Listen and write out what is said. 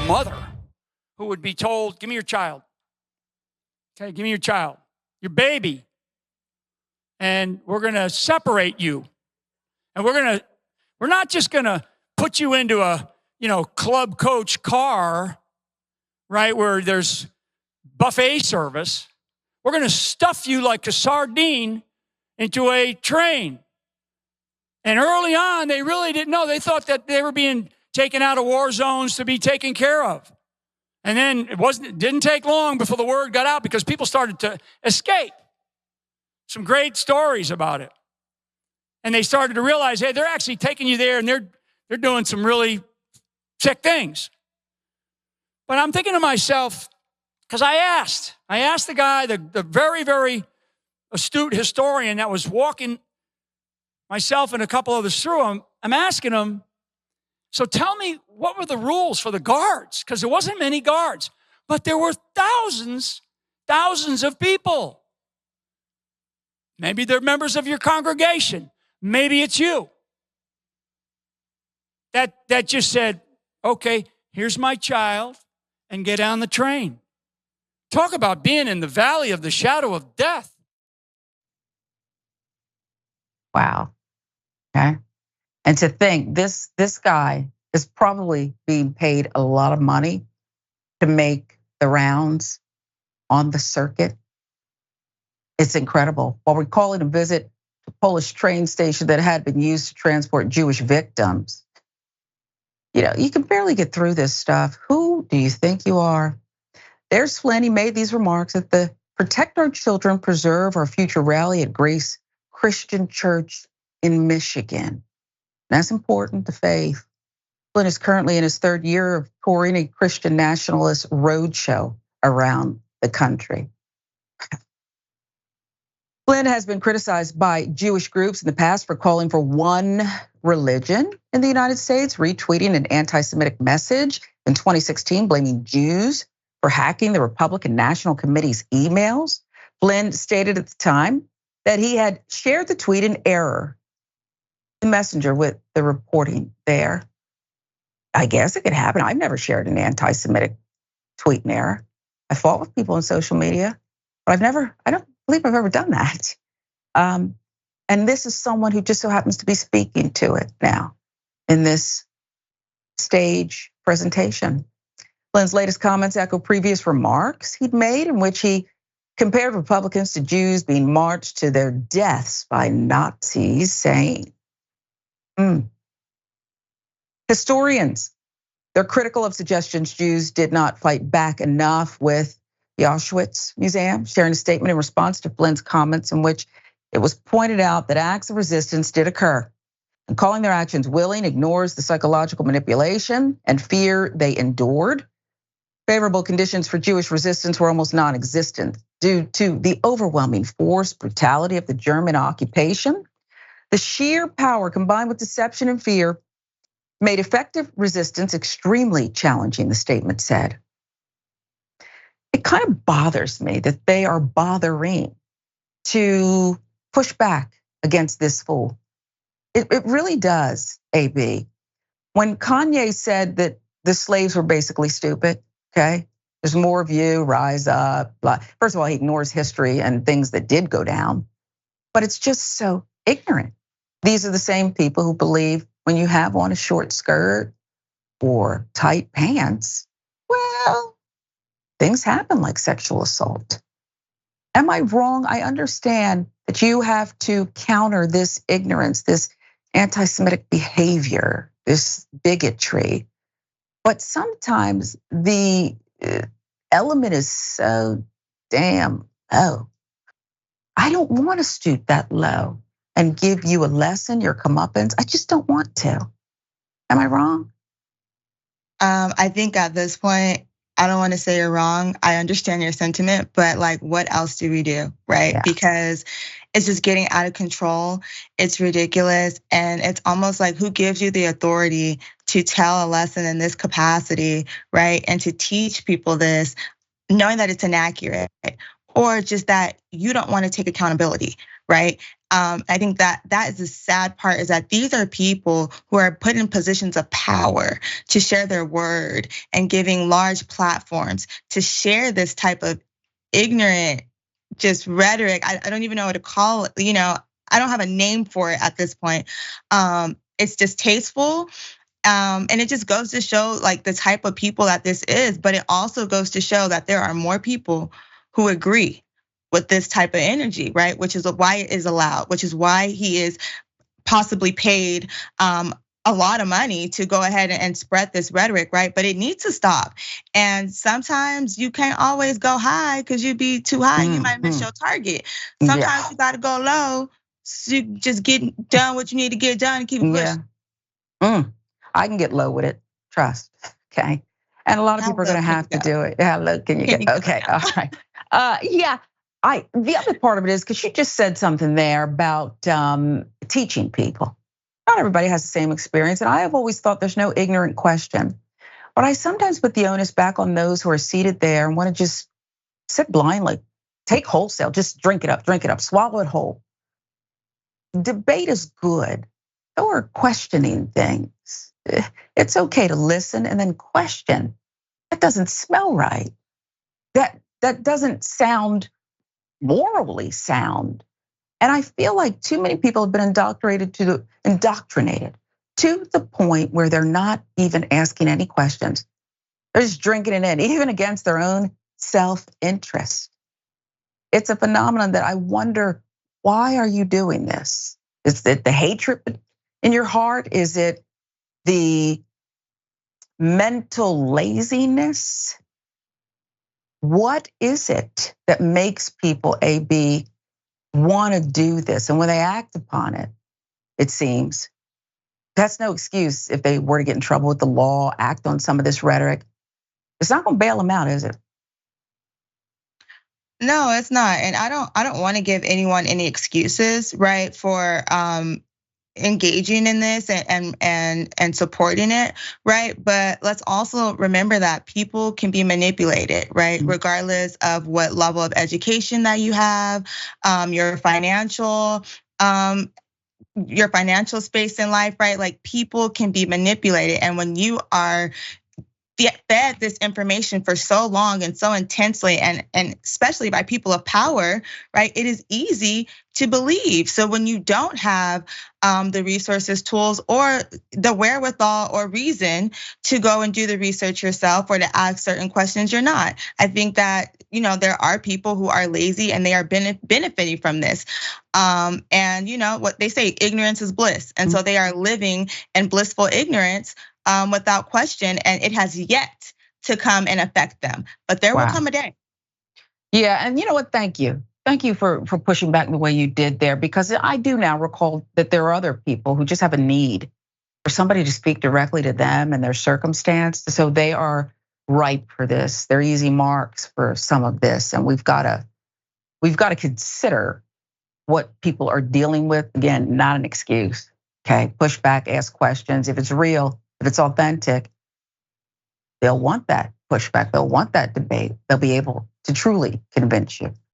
mother who would be told, give me your child. Okay, give me your child, your baby. And we're going to separate you. And we're not just going to put you into a, club coach car, right, where there's buffet service. We're going to stuff you like a sardine into a train. And early on, they really didn't know. They thought that they were being taken out of war zones to be taken care of. And then it didn't take long before the word got out because people started to escape. Some great stories about it. And they started to realize, hey, they're actually taking you there and they're doing some really sick things. But I'm thinking to myself, because I asked the guy, the very, very astute historian that was walking myself and a couple others through him, I'm asking him, so tell me, what were the rules for the guards? Because there wasn't many guards, but there were thousands of people. Maybe they're members of your congregation. Maybe it's you. That just said, okay, here's my child, and get on the train. Talk about being in the valley of the shadow of death. Wow. Okay. And to think this guy is probably being paid a lot of money to make the rounds on the circuit. It's incredible. While recalling a visit to a Polish train station that had been used to transport Jewish victims. You can barely get through this stuff. Who do you think you are? There's Flynn. He made these remarks at the Protect Our Children, Preserve Our Future rally at Grace Christian Church in Michigan. That's important to faith. Flynn is currently in his third year of touring a Christian nationalist roadshow around the country. Flynn has been criticized by Jewish groups in the past for calling for one religion in the United States, retweeting an anti-Semitic message in 2016, blaming Jews for hacking the Republican National Committee's emails. Flynn stated at the time that he had shared the tweet in error, the messenger with the reporting there. I guess it could happen. I've never shared an anti-Semitic tweet in error. I fought with people on social media, but I don't believe I've ever done that. And this is someone who just so happens to be speaking to it now in this stage presentation. Flynn's latest comments echo previous remarks he'd made in which he compared Republicans to Jews being marched to their deaths by Nazis, saying, Historians, they're critical of suggestions Jews did not fight back enough with the Auschwitz Museum, sharing a statement in response to Flynn's comments in which it was pointed out that acts of resistance did occur, and calling their actions willing ignores the psychological manipulation and fear they endured. Favorable conditions for Jewish resistance were almost non-existent due to the overwhelming force, brutality of the German occupation. The sheer power combined with deception and fear made effective resistance extremely challenging, the statement said. It kind of bothers me that they are bothering to push back against this fool. It really does, A.B. When Kanye said that the slaves were basically stupid, okay? There's more of you, rise up, blah. First of all, he ignores history and things that did go down, but it's just so ignorant. These are the same people who believe when you have on a short skirt or tight pants, well, things happen like sexual assault. Am I wrong? I understand that you have to counter this ignorance, this anti-Semitic behavior, this bigotry. But sometimes the element is so damn low. I don't want to stoop that low and give you a lesson, your comeuppance. I just don't want to. Am I wrong? I think at this point, I don't want to say you're wrong. I understand your sentiment, but like, what else do we do, right? Yeah. Because it's just getting out of control. It's ridiculous. And it's almost like, who gives you the authority to tell a lesson in this capacity, right? And to teach people this, knowing that it's inaccurate, or just that you don't want to take accountability, right? I think that is the sad part, is that these are people who are put in positions of power to share their word and giving large platforms to share this type of ignorant, just rhetoric. I don't even know what to call it. I don't have a name for it at this point. It's distasteful. And it just goes to show like the type of people that this is, but it also goes to show that there are more people who agree with this type of energy, right? Which is why it is allowed, which is why he is possibly paid a lot of money to go ahead and spread this rhetoric, right? But it needs to stop. And sometimes you can't always go high, because you'd be too high, you might miss your target. Sometimes you gotta go low, so you just get done what you need to get done and keep it pushing. I can get low with it, trust, okay? And a lot of people are gonna have to do it. How low can you get? Okay, all right. The other part of it is, because you just said something there about teaching people. Not everybody has the same experience, and I have always thought there's no ignorant question. But I sometimes put the onus back on those who are seated there and wanna just sit blindly, take wholesale, just drink it up, swallow it whole. Debate is good. So are questioning things. It's okay to listen and then question. That doesn't smell right. That doesn't sound morally sound. And I feel like too many people have been indoctrinated to the point where they're not even asking any questions. They're just drinking it in, even against their own self-interest. It's a phenomenon that I wonder, why are you doing this? Is it the hatred in your heart? Is it the mental laziness? What is it that makes people, A.B., want to do this? And when they act upon it, it seems, that's no excuse if they were to get in trouble with the law, act on some of this rhetoric. It's not gonna bail them out, is it? No, it's not. And I don't want to give anyone any excuses, right, for engaging in this and supporting it, right? But let's also remember that people can be manipulated, right? Regardless of what level of education that you have, your financial space in life, right? Like, people can be manipulated. And when you are fed this information for so long and so intensely, and especially by people of power, right? It is easy to believe. So when you don't have the resources, tools, or the wherewithal or reason to go and do the research yourself or to ask certain questions, you're not. I think that, there are people who are lazy and they are benefiting from this. And what they say, ignorance is bliss. And so they are living in blissful ignorance without question, and it has yet to come and affect them. But there will come a day. Yeah, and you know what? Thank you. Thank you for pushing back the way you did there, because I do now recall that there are other people who just have a need for somebody to speak directly to them and their circumstance. So they are ripe for this. They're easy marks for some of this, and we've got to consider what people are dealing with. Again, not an excuse. Okay, push back, ask questions. If it's real, if it's authentic, they'll want that pushback. They'll want that debate. They'll be able to truly convince you.